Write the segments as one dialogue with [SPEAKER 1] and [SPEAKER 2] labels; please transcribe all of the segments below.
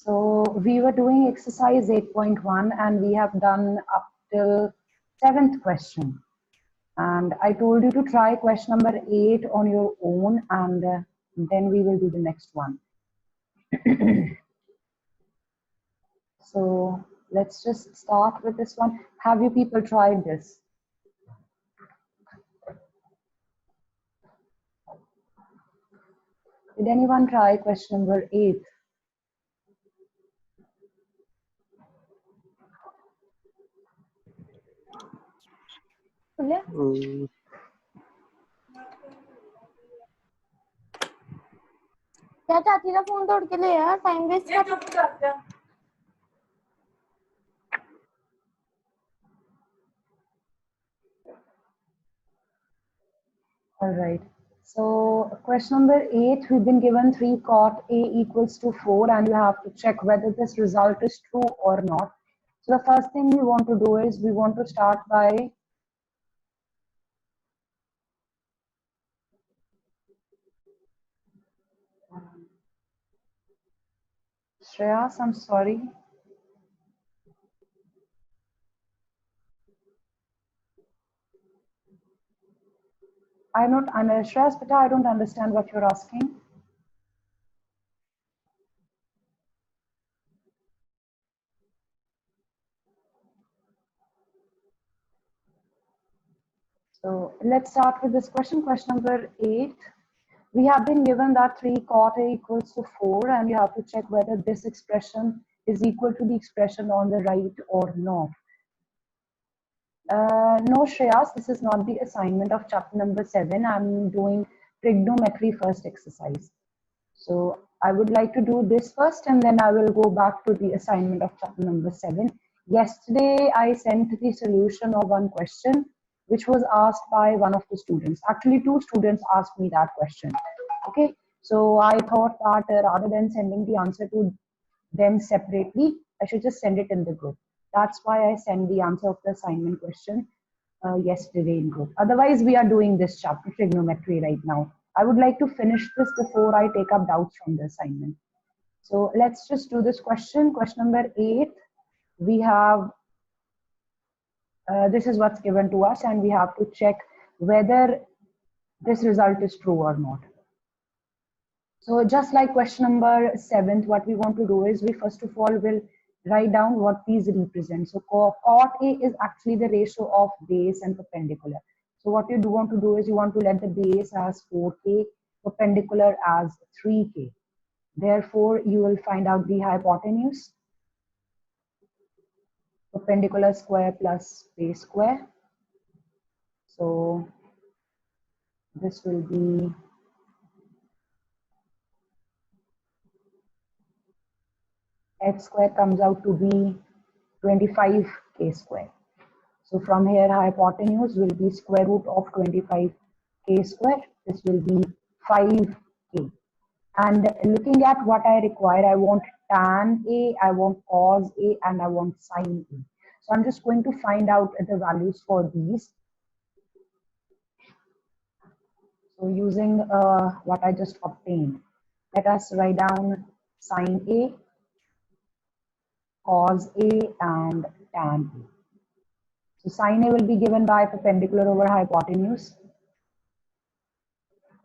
[SPEAKER 1] So we were doing exercise 8.1 and we have done up till 7th question. And I told you to try question number 8 on your own, and then we will do the next one. So let's just start with this one. Have you people tried this? Did anyone try question number 8?
[SPEAKER 2] क्या चाची का phone तोड़ के ले यार, time waste कर।
[SPEAKER 1] All right. So question number 8, we've been given 3 cot A equals to 4, and you have to check whether this result is true or not. So the first thing we want to do is we want to start by Shreyas, I'm sorry. I'm not Shreyas, but I don't understand what you're asking. So let's start with this question. Question number 8. We have been given that 3 cot A equals to 4, and you have to check whether this expression is equal to the expression on the right or not. No, Shreyas, this is not the assignment of chapter number 7. I'm doing trigonometry first exercise. So I would like to do this first, and then I will go back to the assignment of chapter number 7. Yesterday, I sent the solution of one question, which was asked by one of the students. Actually, 2 students asked me that question. Okay, so I thought that rather than sending the answer to them separately, I should just send it in the group. That's why I sent the answer of the assignment question yesterday in group. Otherwise, we are doing this chapter trigonometry right now. I would like to finish this before I take up doubts from the assignment. So let's just do this question. Question number 8. We have, this is what's given to us, and we have to check whether this result is true or not. So just like question number 7, what we want to do is we first of all will write down what these represent. So cot A is actually the ratio of base and perpendicular. So what you do want to do is you want to let the base as 4k, perpendicular as 3k. Therefore, you will find out the hypotenuse, perpendicular square plus base square. So this will be x square comes out to be 25k square. So from here, hypotenuse will be square root of 25k square. This will be 5k. And looking at what I require, I want tan A, I want cos A, and I want sin A. So I'm just going to find out the values for these. So using what I just obtained, let us write down sin A, cos A, and tan A. So sin A will be given by perpendicular over hypotenuse.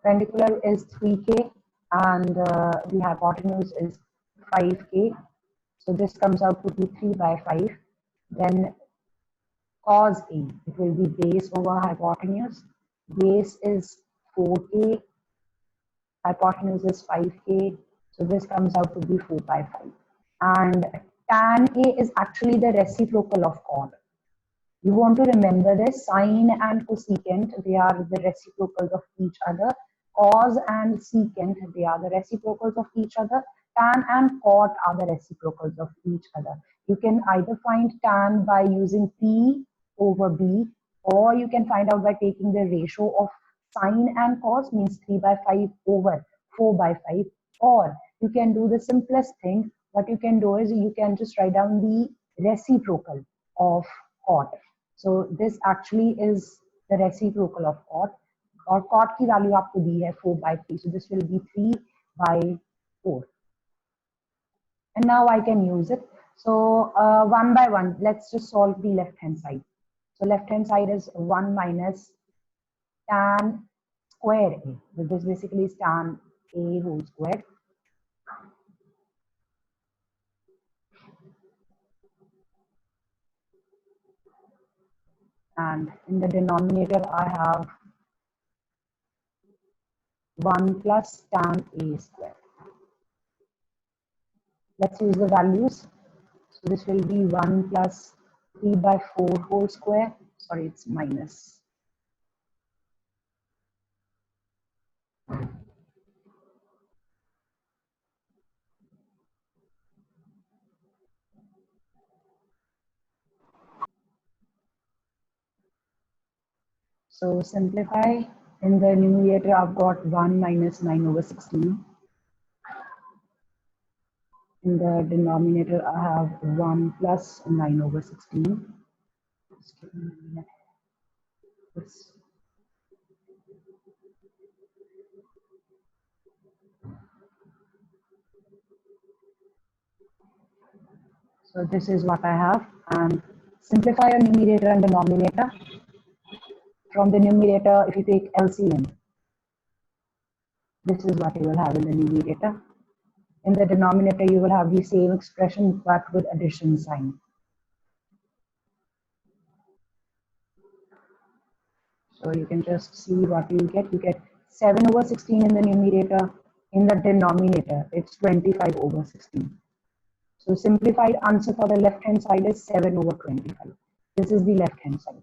[SPEAKER 1] Perpendicular is 3k and the hypotenuse is 5k. So this comes out to be 3 by 5. Then cos A, it will be base over hypotenuse. Base is 4k, hypotenuse is 5k. So this comes out to be 4 by 5. And tan A is actually the reciprocal of cot. You want to remember this, sine and cosecant, they are the reciprocals of each other. Cos and secant, they are the reciprocals of each other. Tan and cot are the reciprocals of each other. You can either find tan by using P over B, or you can find out by taking the ratio of sine and cos, means 3 by 5 over 4 by 5. Or you can do the simplest thing. What you can do is you can just write down the reciprocal of cot. So this actually is the reciprocal of cot, और cot की value आपको दी है 4 by 3. So this will be 3 by 4. And now I can use it. So one by one, let's just solve the left hand side. So left hand side is 1 minus tan square a. So this basically is tan a whole square. And in the denominator, I have 1 plus tan a square. Let's use the values. So this will be 1 plus 3 by 4 whole square. Sorry, it's minus. So simplify. In the numerator, I've got 1 minus 9 over 16. In the denominator, I have 1 plus 9 over 16. Just give me a minute. So this is what I have. And simplify your numerator and denominator. From the numerator, if you take LCM, this is what you will have in the numerator. In the denominator, you will have the same expression but with addition sign. So you can just see what you get. You get 7 over 16 in the numerator. In the denominator, it's 25 over 16. So simplified answer for the left hand side is 7 over 25. This is the left hand side.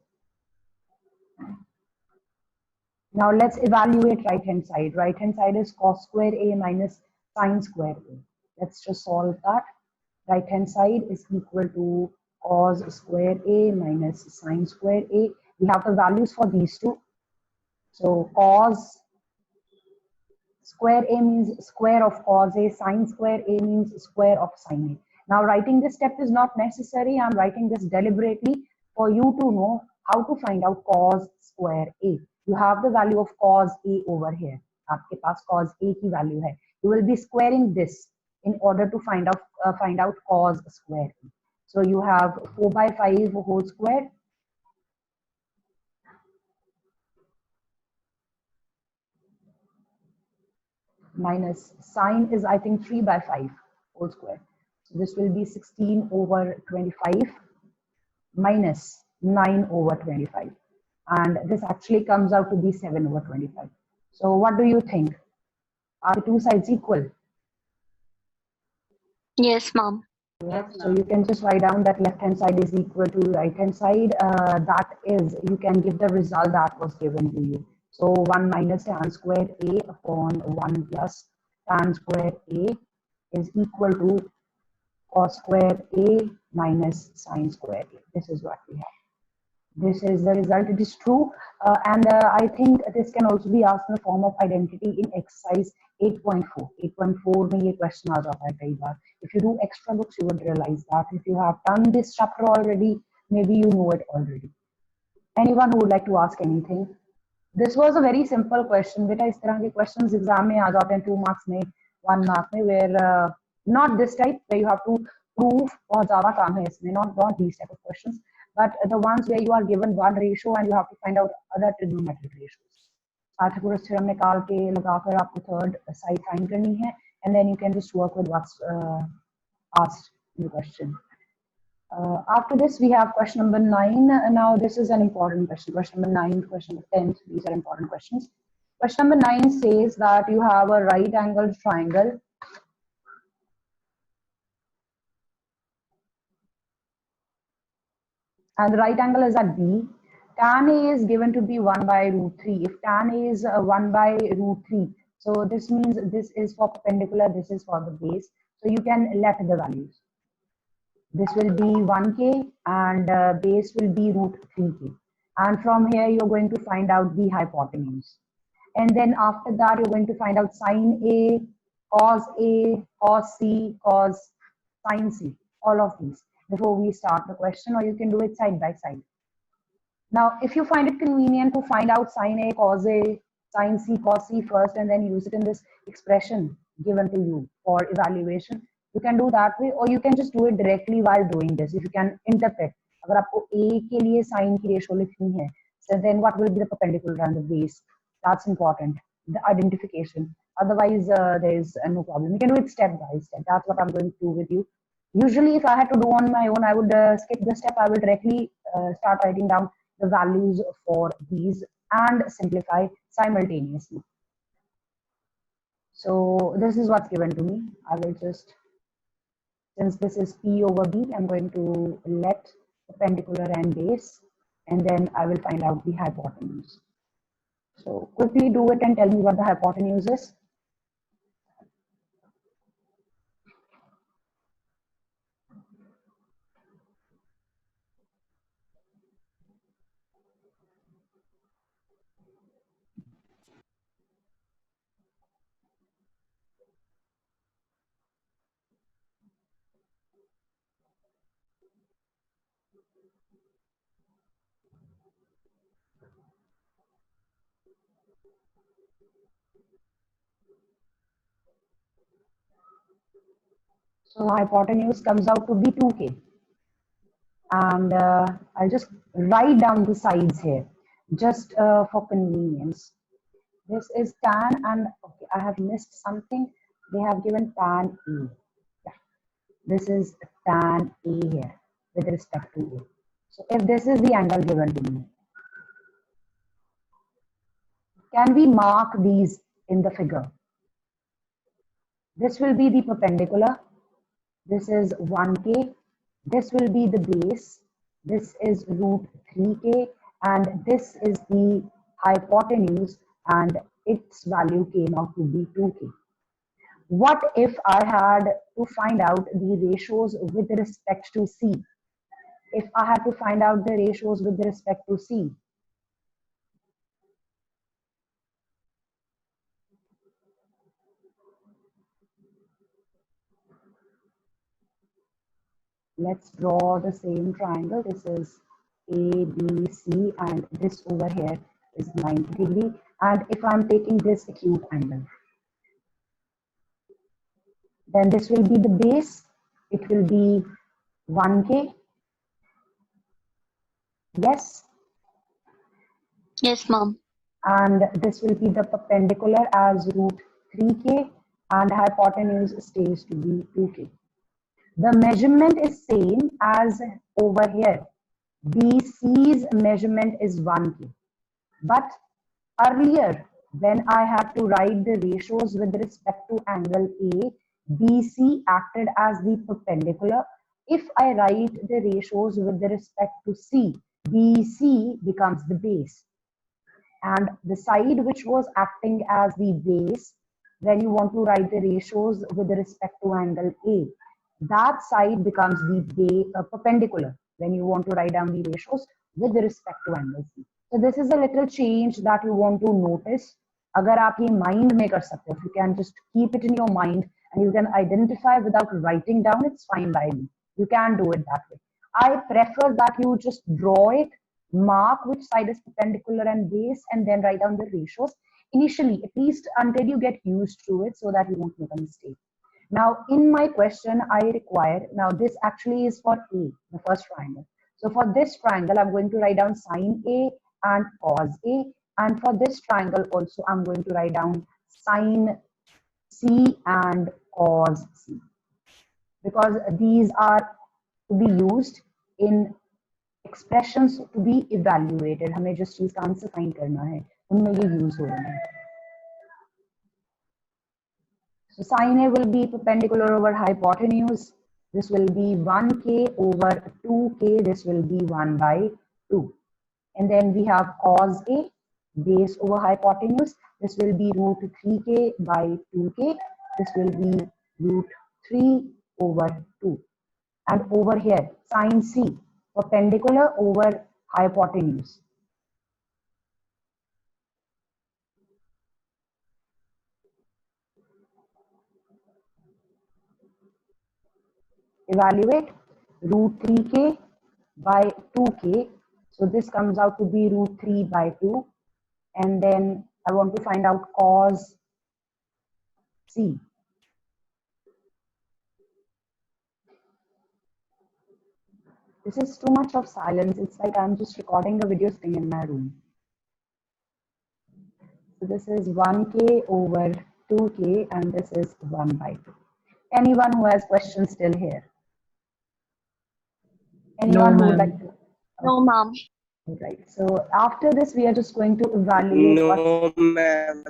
[SPEAKER 1] Now let's evaluate right hand side. Right hand side is cos square a minus sine square a. Let's just solve that. Right hand side is equal to cos square a minus sine square a. We have the values for these two. So cos square a means square of cos a, sine square a means square of sine a. Now writing this step is not necessary. I'm writing this deliberately for you to know how to find out cos square a. You have the value of cos a over here. आपके पास cos a की value है. You will be squaring this in order to find out cos square a. So you have 4 by 5 whole square minus sine is I think 3 by 5 whole square. So this will be 16 over 25 minus 9 over 25. And this actually comes out to be 7 over 25. So what do you think? Are the two sides equal?
[SPEAKER 2] Yes, mom.
[SPEAKER 1] So you can just write down that left hand side is equal to right hand side. That is, you can give the result that was given to you. So 1 minus tan square a upon 1 plus tan square a is equal to cos square a minus sine square a. This is what we have. This is the result. It is true. And I think this can also be asked in the form of identity in exercise 8.4. 8.4 में ये question आ जाता है कई बार. If you do extra books, you would realize that. If you have done this chapter already, maybe you know it already. Anyone who would like to ask anything? This was a very simple question. बेटा इस तरह के questions exam में आ जाते हैं 2 marks में, 1 mark में, where not this type where you have to prove. बहुत ज़्यादा काम है इसमें. Not these type of questions. But the ones where you are given one ratio and you have to find out other trigonometric ratios. Pythagoras theorem निकाल के लगाकर आपको third side find करनी है, and then you can just work with what's asked in the question. After this, we have question number 9. Now this is an important question. Question number 9 to question number 10. These are important questions. Question number 9 says that you have a right angled triangle. And the right angle is at B. Tan A is given to be 1 by root 3. If tan A is 1 by root 3, so this means this is for perpendicular, this is for the base. So you can let the values. This will be 1k and base will be root 3k. And from here, you're going to find out the hypotenuse. And then after that, you're going to find out sine A, cos C, cos sine C, all of these before we start the question, or you can do it side by side. Now, if you find it convenient to find out sine A, cos A, sine C, cos C first, and then use it in this expression given to you for evaluation, You can do that way, or you can just do it directly while doing this. If you can interpret, अगर आपको A के लिए sine की ratio लिखनी है, so then what will be the perpendicular and the base? That's important. The identification. Otherwise, there is no problem. You can do it step by step. That's what I'm going to do with you. Usually, if I had to do on my own, I would skip the step. I will directly start writing down the values for these and simplify simultaneously. So this is what's given to me. I will just, since this is P over B, I'm going to let perpendicular and base, and then I will find out the hypotenuse. So quickly do it and tell me what the hypotenuse is. So hypotenuse comes out to be 2K. And I'll just write down the sides here, just for convenience. This is tan, and okay, I have missed something. They have given tan A. Yeah. This is tan A here with respect to A. So if this is the angle given to me, can we mark these in the figure? This will be the perpendicular. This is 1K. This will be the base. This is root 3K. And this is the hypotenuse, and its value came out to be 2K. What if I had to find out the ratios with respect to C? If I had to find out the ratios with respect to C, let's draw the same triangle. This is A, B, C, and this over here is 90 degree. And if I'm taking this acute angle, then this will be the base. It will be 1K. Yes.
[SPEAKER 2] Yes, ma'am.
[SPEAKER 1] And this will be the perpendicular as root 3K, and hypotenuse stays to be 2K. The measurement is same as over here. BC's measurement is 1K. But earlier, when I had to write the ratios with respect to angle A, BC acted as the perpendicular. If I write the ratios with respect to C, BC becomes the base. And the side which was acting as the base, when you want to write the ratios with respect to angle A, that side becomes the perpendicular when you want to write down the ratios with respect to angle C. So this is a little change that you want to notice. अगर आप ये mind में कर सकते हो, if you can just keep it in your mind and you can identify without writing down, it's fine by me. You can do it that way. I prefer that you just draw it, mark which side is perpendicular and base, and then write down the ratios initially, at least until you get used to it, so that you won't make a mistake. Now, in my question, I require, now this actually is for A, the first triangle. So for this triangle, I'm going to write down sine A and cos A. And for this triangle also, I'm going to write down sine C and cos C. Because these are to be used in expressions to be evaluated. हमें जिस चीज का answer find करना है उनमें ये use हो रहे हैं. So sine A will be perpendicular over hypotenuse. This will be 1K over 2K. This will be 1 by 2. And then we have cos A, base over hypotenuse. This will be root 3K by 2K. This will be root 3 over 2. And over here, sine C, perpendicular over hypotenuse. Evaluate root 3K by 2K. So this comes out to be root 3 by 2. And then I want to find out cos C. This is too much of silence. It's like I'm just recording a video sitting in my room. So this is 1k over 2k and this is 1 by 2. Anyone who has questions still here? Anyone who would like to?
[SPEAKER 2] No, ma'am.
[SPEAKER 1] Right. So after this, we are just going to evaluate
[SPEAKER 3] No, ma'am.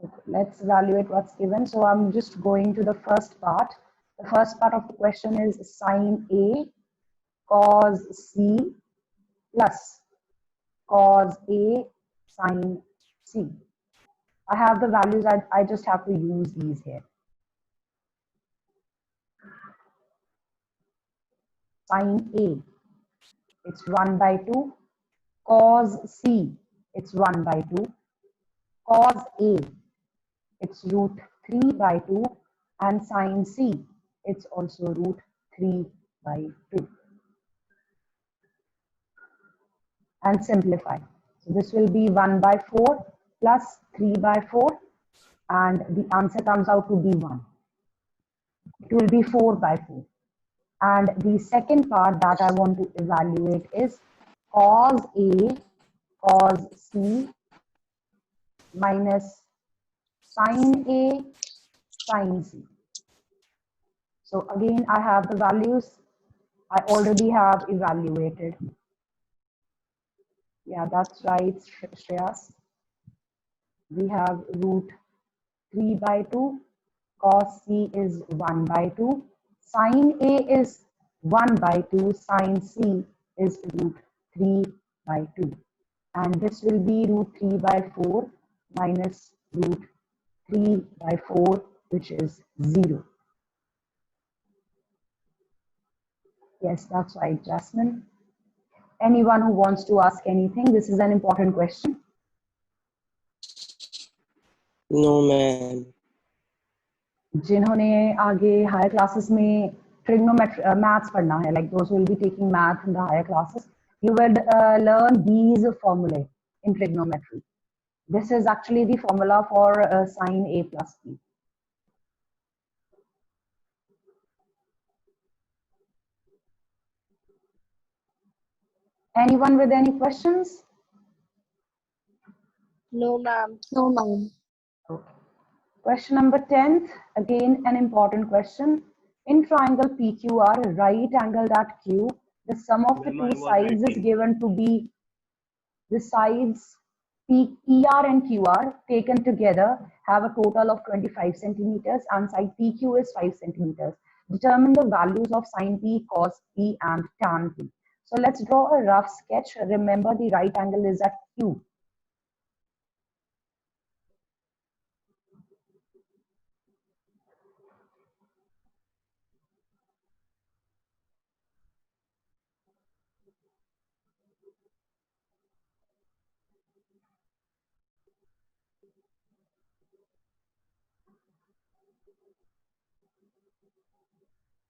[SPEAKER 1] Okay, let's evaluate what's given. So I'm just going to the first part. The first part of the question is sine A cos C plus cos A sine C. I have the values, I just have to use these here. Sine A, it's 1 by 2. Cos C, it's 1 by 2. Cos A, it's root 3 by 2. And sine C, it's also root 3 by 2. And simplify. So this will be 1 by 4 plus 3 by 4 and the answer comes out to be 1. It will be 4 by 4. And the second part that I want to evaluate is cos A cos C minus sine A sine C. So again, I have the values I already have evaluated. Yeah, that's right, Shreyas. We have root 3 by 2, cos C is 1 by 2, sine A is 1 by 2, sine C is root 3 by 2. And this will be root 3 by 4 minus root 3 by 4, which is 0. Yes, that's right, Jasmine. Anyone who wants to ask anything, this is an important question.
[SPEAKER 3] No, ma'am.
[SPEAKER 1] जिन्होंने आगे higher classes में trigonometry maths पढ़ना है, like those who will be taking math in the higher classes, you will learn these formulae in trigonometry. This is actually the formula for sine A plus B. Anyone with any questions?
[SPEAKER 2] No, ma'am. No, ma'am.
[SPEAKER 1] Okay. Question number 10th, again an important question. In triangle PQR, right angled at Q, the sum of the two sides is given to be the sides PR and QR taken together have a total of 25 centimeters and side PQ is 5 centimeters. Determine the values of sine P, cos P and tan P. So let's draw a rough sketch. Remember the right angle is at Q.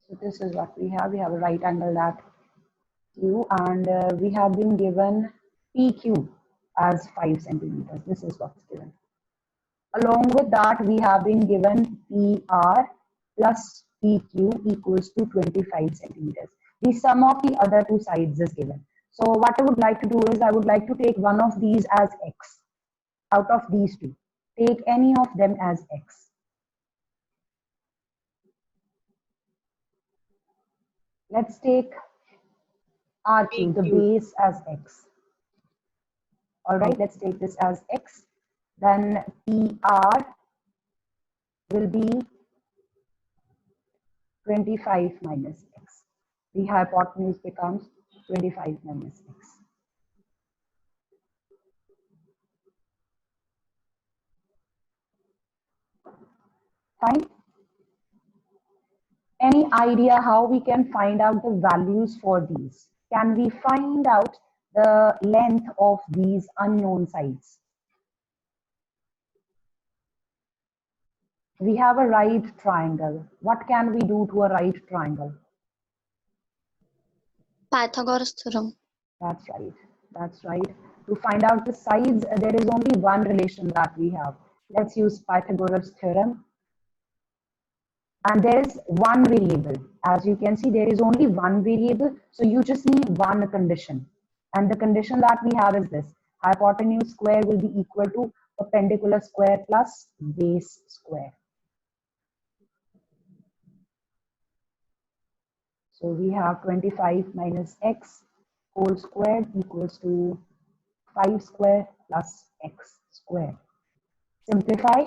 [SPEAKER 1] So this is what we have. We have a right angle at Q and we have been given PQ as 5 centimeters. This is what's given. Along with that, we have been given PR plus PQ equals to 25 centimeters. The sum of the other two sides is given. So what I would like to do is I would like to take one of these as X out of these two. Take any of them as X. Let's take RQ, the base, as X. All right, let's take this as X. Then PR will be 25 minus X. The hypotenuse becomes 25 minus X. Fine. Any idea how we can find out the values for these? Can we find out the length of these unknown sides? We have a right triangle. What can we do to a right triangle?
[SPEAKER 2] Pythagoras theorem.
[SPEAKER 1] That's right. That's right. To find out the sides, there is only one relation that we have. Let's use Pythagoras theorem. and there is one variable. As you can see, there is only one variable, so you just need one condition. And the condition that we have is this: hypotenuse square will be equal to perpendicular square plus base square. So we have 25 minus x whole squared equals to 5 square plus x square. Simplify.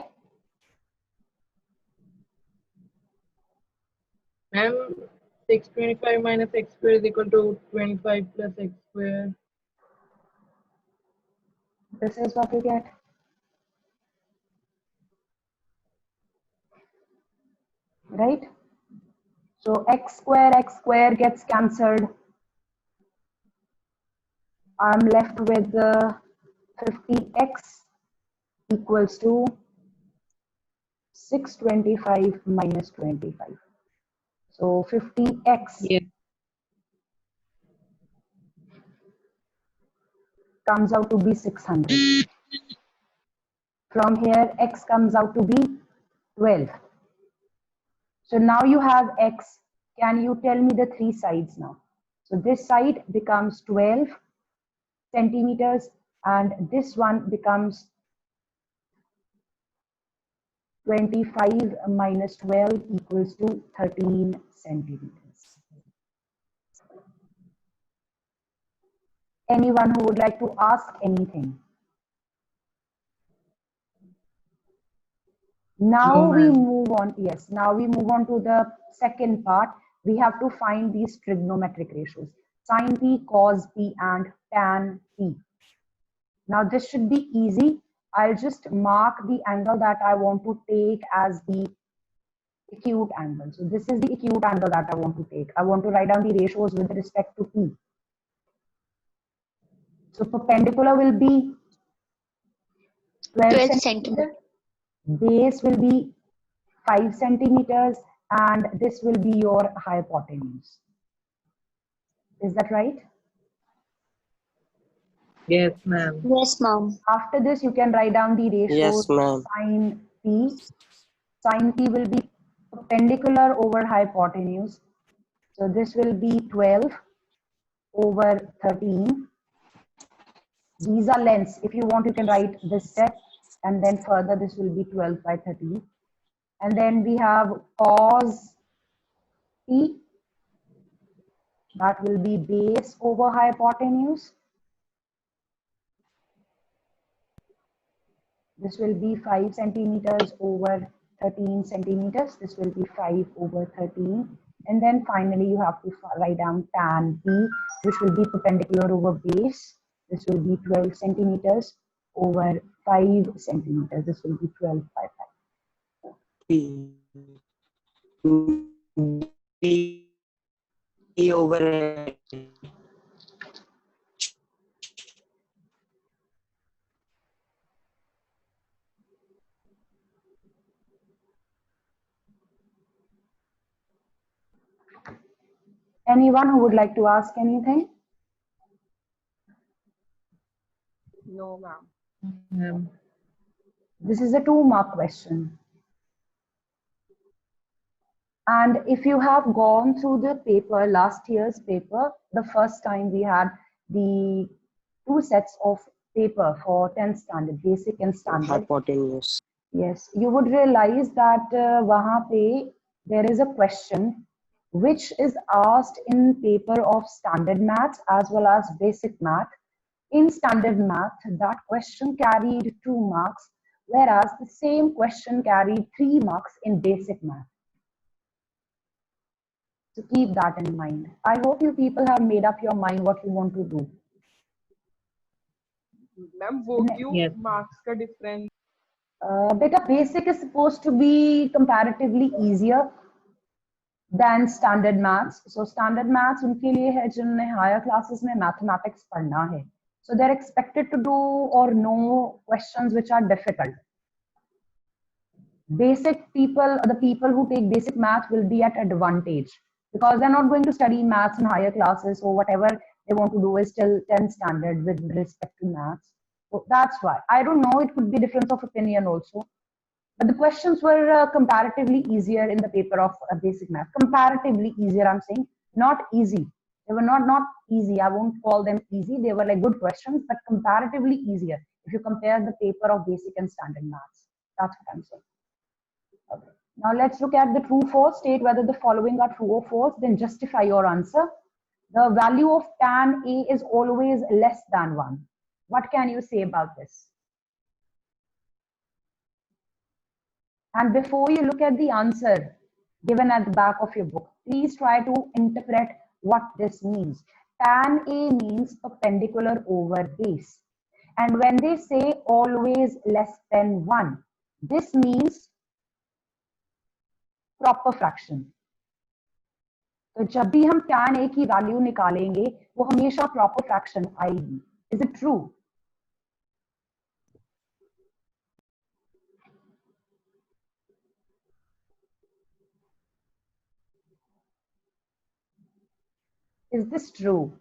[SPEAKER 4] Ma'am, 625 minus x square is equal to 25 plus x square.
[SPEAKER 1] This is what you get. Right? So x square gets cancelled. I'm left with 50x equals to 625 minus 25. So 50x
[SPEAKER 4] Yes.
[SPEAKER 1] comes out to be 600. From here, x comes out to be 12. So now you have x. Can you tell me the three sides now? So this side becomes 12 centimeters and this one becomes 25 minus 12 equals to 13 centimeters. Anyone who would like to ask anything? Now
[SPEAKER 4] No,
[SPEAKER 1] we
[SPEAKER 4] ma'am.
[SPEAKER 1] move on. Yes, now we move on to the second part. We have to find these trigonometric ratios: sine p, cos p, and tan p. Now this should be easy. I'll just mark the angle that I want to take as the acute angle. So this is the acute angle that I want to take. I want to write down the ratios with respect to p. So perpendicular will be 12 centimeters. Base will be 5 centimeters, and this will be your hypotenuse. Is that right?
[SPEAKER 4] Yes, ma'am.
[SPEAKER 2] Yes, ma'am.
[SPEAKER 1] After this, you can write down the ratios.
[SPEAKER 3] Yes, ma'am.
[SPEAKER 1] Sine p. Sine p will be perpendicular over hypotenuse. So this will be 12 over 13. These are lengths. If you want, you can write this step, and then further this will be 12 by 13. And then we have cos p. That will be base over hypotenuse. This will be 5 centimeters over 13 centimeters. This will be 5 over 13. And then finally, you have to write down tan p, which will be perpendicular over base. This will be 12 centimeters over 5 centimeters. This will be 12 by 5.
[SPEAKER 3] B over
[SPEAKER 1] Anyone who would like to ask anything?
[SPEAKER 5] No, ma'am.
[SPEAKER 4] Ma'am.
[SPEAKER 1] This is a 2-mark question. And if you have gone through the paper, last year's paper, the first time we had the 2 sets of paper for 10th standard, basic and standard.
[SPEAKER 3] hypotenuse.
[SPEAKER 1] Yes, you would realize that wahan pe there is a question which is asked in paper of standard maths as well as basic math. In standard math, that question carried 2 marks, whereas the same question carried 3 marks in basic math. So keep that in mind. I hope you people have made up your mind what you want to do.
[SPEAKER 5] Ma'am, वो क्यों
[SPEAKER 4] Yes.
[SPEAKER 5] marks का difference?
[SPEAKER 1] Beta, basic is supposed to be comparatively easier than standard maths. So standard maths उनके लिए है जिन्होंने higher classes में mathematics पढ़ना है. So they're expected to do or know questions which are difficult. Basic people, the people who take basic math will be at advantage because they're not going to study maths in higher classes, or whatever they want to do is still 10th standard with respect to maths. So that's why. I don't know, it could be difference of opinion also. But the questions were comparatively easier in the paper of basic math. Comparatively easier, I'm saying, not easy. They were not easy. I won't call them easy. They were like good questions, but comparatively easier if you compare the paper of basic and standard maths. That's what I'm saying. Okay. Now let's look at the true false. State whether the following are true or false, then justify your answer. The value of tan A is always less than 1. What can you say about this? And before you look at the answer given at the back of your book, please try to interpret what this means. Tan A means perpendicular over base. And when they say always less than 1, this means proper fraction. तो जब भी हम tan A की value निकालेंगे वो हमेशा proper fraction आएगी. Is it true? Is this true?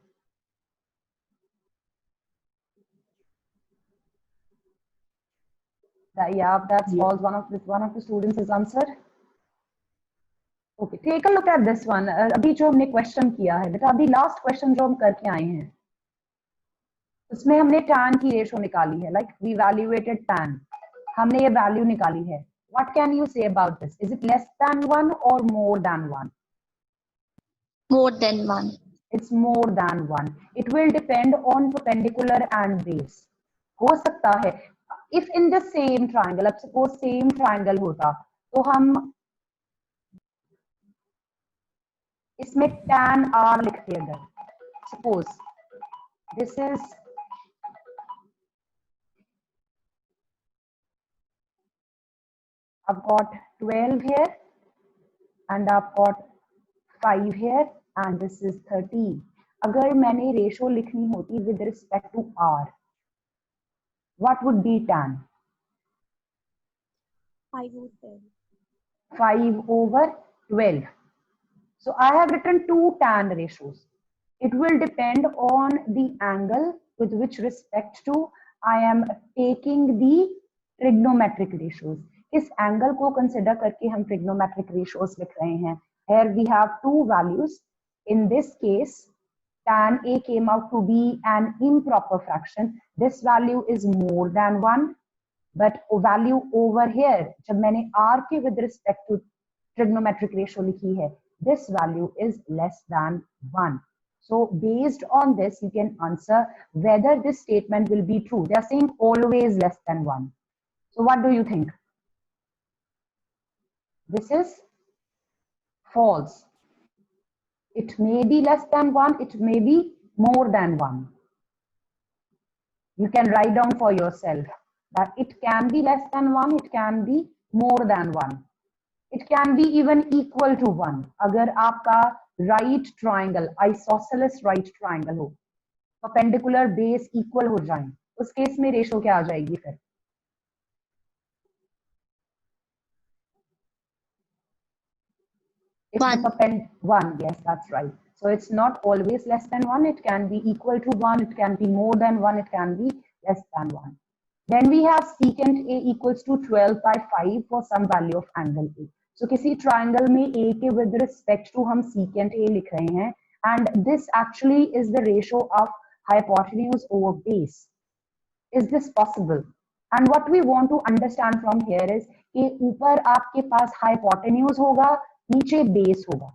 [SPEAKER 1] Yeah, that's false. One of the students has answered. Okay, take a look at this one. अभी जो हमने क्वेश्चन किया है बेटा, अभी लास्ट क्वेश्चन जो हम करके आए हैं उसमें हमने tan की रेशो निकाली है. Like we evaluated tan. हमने ये वैल्यू निकाली है. What can you say about this? Is it less than 1 or more than 1?
[SPEAKER 2] More than 1.
[SPEAKER 1] It's more than 1. It will depend on perpendicular and base. हो सकता है if in the same triangle, अब suppose same triangle होता तो हम इसमें tan r लिखते अगर. Suppose this is I've got 12 here and I've got 5 here and this is 13. अगर मैंने रेशो लिखनी होती with respect to r, what would be tan? 5 over 12. So I have written two tan ratios. It will depend on the angle with which respect to I am taking the trigonometric ratios. इस angle को consider करके हम trigonometric ratios लिख रहे हैं. Here we have two values. In this case, tan A came out to be an improper fraction. This value is more than 1. But value over here, जब मैंने r के with respect to trigonometric ratio लिखी है, this value is less than 1. So based on this, you can answer whether this statement will be true. They are saying always less than 1. So what do you think? This is false. It may be less than 1, it may be more than 1. You can write down for yourself that it can be less than 1, it can be more than 1. It can be even equal to 1. अगर आपका right triangle, isosceles right triangle हो, perpendicular base equal हो जाए, उस case में ratio क्या आ जाएगी फिर? One, yes, that's right. So it's not always less than 1. It can be equal to 1. It can be more than 1. It can be less than 1. Then we have secant A equals to 12 by 5 for some value of angle A. So किसी triangle में A के with respect to हम secant A लिख रहे हैं, and this actually is the ratio of hypotenuse over base. Is this possible? And what we want to understand from here is कि ऊपर आपके पास hypotenuse होगा, नीचे base होगा.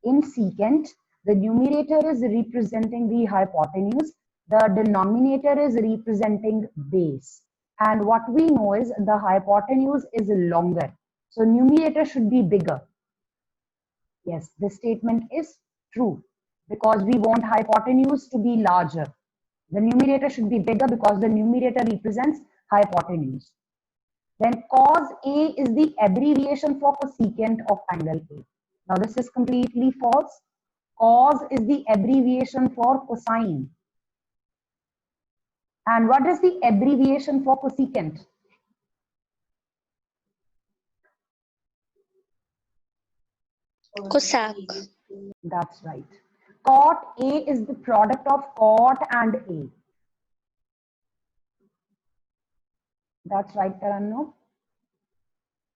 [SPEAKER 1] In secant, the numerator is representing the hypotenuse, the denominator is representing base. And what we know is the hypotenuse is longer. So numerator should be bigger. Yes, this statement is true because we want hypotenuse to be larger. The numerator should be bigger because the numerator represents hypotenuse. Then cos A is the abbreviation for cosecant of angle A. Now this is completely false. Cos is the abbreviation for cosine. And what is the abbreviation for cosecant?
[SPEAKER 2] Cosec.
[SPEAKER 1] That's right. Cot A is the product of cot and A. That's right, Taranno.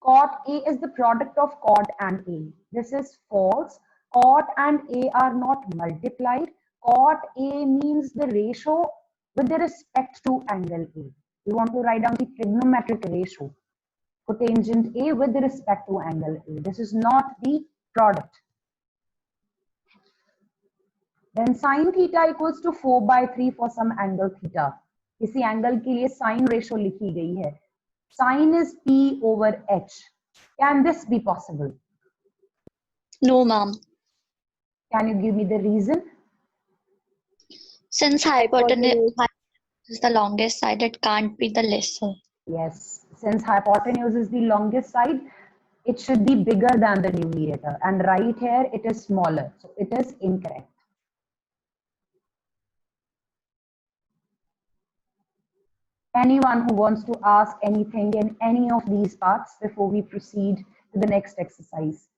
[SPEAKER 1] Cot A is the product of cot and A. This is false. Cot and A are not multiplied. Cot A means the ratio with respect to angle A. We want to write down the trigonometric ratio for tangent A with respect to angle A. This is not the product. Then sin theta equals to 4/3 for some angle theta. किसी angle के लिए sign ratio लिखी गई है. Sin is P over H. Can this be possible?
[SPEAKER 6] No, ma'am.
[SPEAKER 1] Can you give me the reason?
[SPEAKER 6] Since hypotenuse is the longest side, it can't be the lesser.
[SPEAKER 1] Yes, since hypotenuse is the longest side, it should be bigger than the numerator. And right here, it is smaller. So it is incorrect. Anyone who wants to ask anything in any of these parts before we proceed to the next exercise?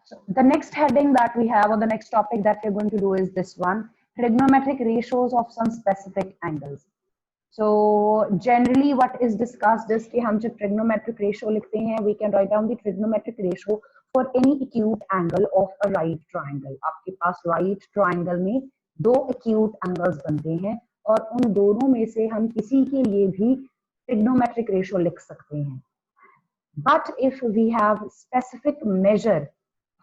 [SPEAKER 1] So the next heading that we have, or the next topic that we're going to do is this one, trigonometric ratios of some specific angles. So generally what is discussed is कि हम जब trigonometric ratio लिखते हैं, we can write down the trigonometric ratio for any acute angle of a right triangle. आपके पास right triangle में दो acute angles बनते हैं और उन दोनों में से हम किसी के लिए भी trigonometric ratio लिख सकते हैं. But if we have specific measure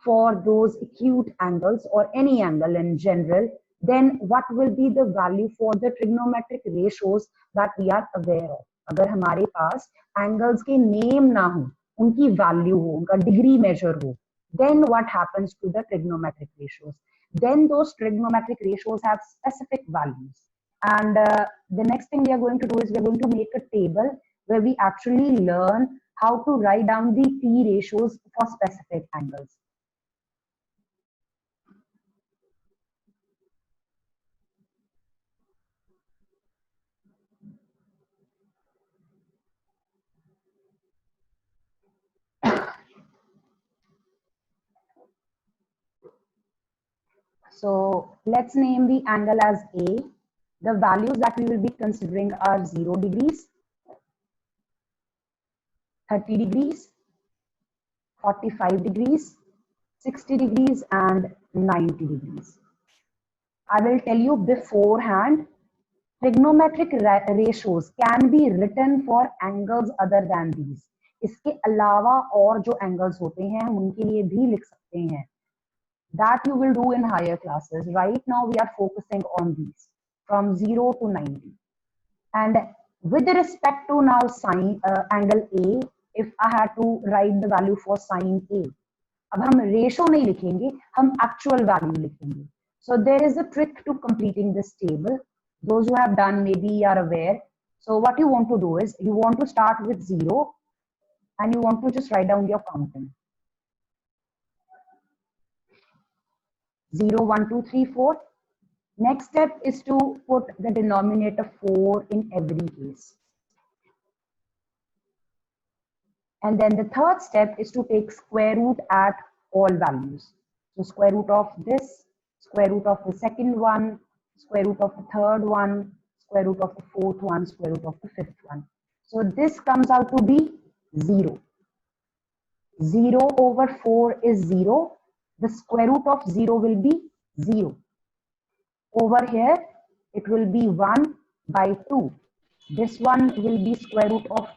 [SPEAKER 1] for those acute angles or any angle in general, then what will be the value for the trigonometric ratios that we are aware of? अगर हमारे पास angles के name ना हो, उनकी value हो, उनका degree measure हो, then what happens to the trigonometric ratios? Then those trigonometric ratios have specific values. And the next thing we are going to do is we are going to make a table where we actually learn how to write down the P ratios for specific angles. So let's name the angle as A. The values that we will be considering are 0 degrees, 30 degrees, 45 degrees, 60 degrees, and 90 degrees. I will tell you beforehand, trigonometric ratios can be written for angles other than these. इसके अलावा और जो angles होते हैं हम उनके लिए भी लिख सकते हैं. That you will do in higher classes. Right now we are focusing on these from 0 to 90. And with respect to now sin angle A, if I had to write the value for sin A, अब हम ratio नहीं लिखेंगे, हम actual value लिखेंगे. So there is a trick to completing this table. Those who have done maybe are aware. So what you want to do is you want to start with 0 and you want to just write down your counting. 0, 1, 2, 3, 4. Next step is to put the denominator 4 in every case. And then the third step is to take square root at all values. So square root of this, square root of the second one, square root of the third one, square root of the fourth one, square root of the fifth one. So this comes out to be 0. 0 over 4 is 0. The square root of 0 will be 0. Over here, it will be 1 by 2. This one will be square root of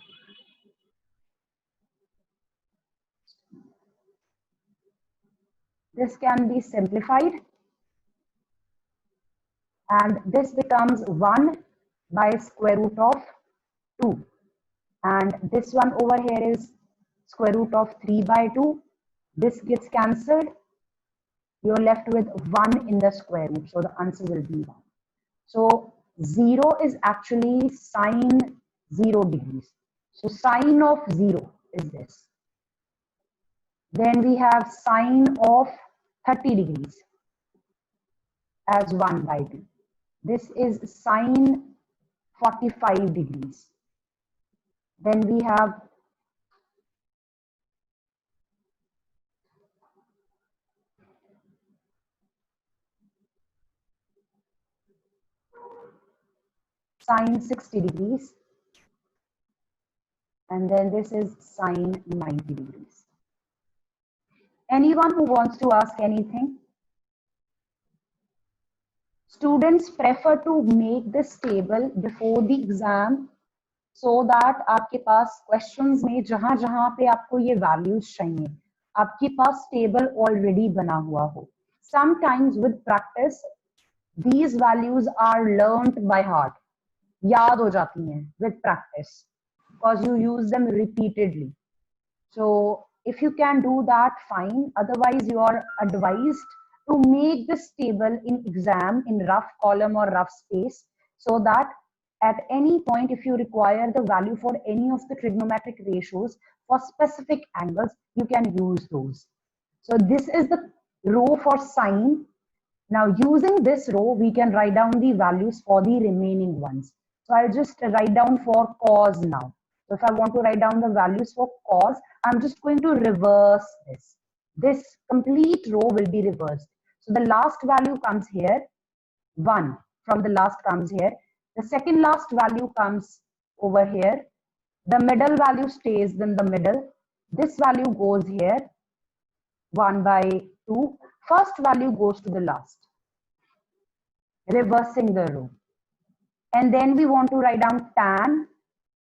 [SPEAKER 1] this can be simplified and this becomes 1 by square root of 2 and this one over here is square root of 3 by 2. This gets cancelled. You're left with 1 in the square root, so the answer will be 1. So 0 is actually sine 0 degrees. So sine of 0 is this. Then we have sine of 30 degrees as 1 by 2. This is sine 45 degrees. Then we have sine 60 degrees. and then this is sine 90 degrees. Anyone who wants to ask anything? Students prefer to make this table before the exam so that आपके पास questions में जहां जहां पे आपको ये values चाहिए आपके पास table already बना हुआ हो. Sometimes with practice these values are learnt by heart. याद हो जाती हैं with practice because you use them repeatedly. So if you can do that, fine. Otherwise, you are advised to make this table in exam in rough column or rough space so that at any point, if you require the value for any of the trigonometric ratios for specific angles, you can use those. So this is the row for sine. Now using this row, we can write down the values for the remaining ones. So I'll just write down for cos now. So if I want to write down the values for cos, I'm just going to reverse this. This complete row will be reversed. So the last value comes here, 1 from the last comes here. The second last value comes over here. The middle value stays in the middle. This value goes here, 1/2. First value goes to the last, reversing the row. And then we want to write down tan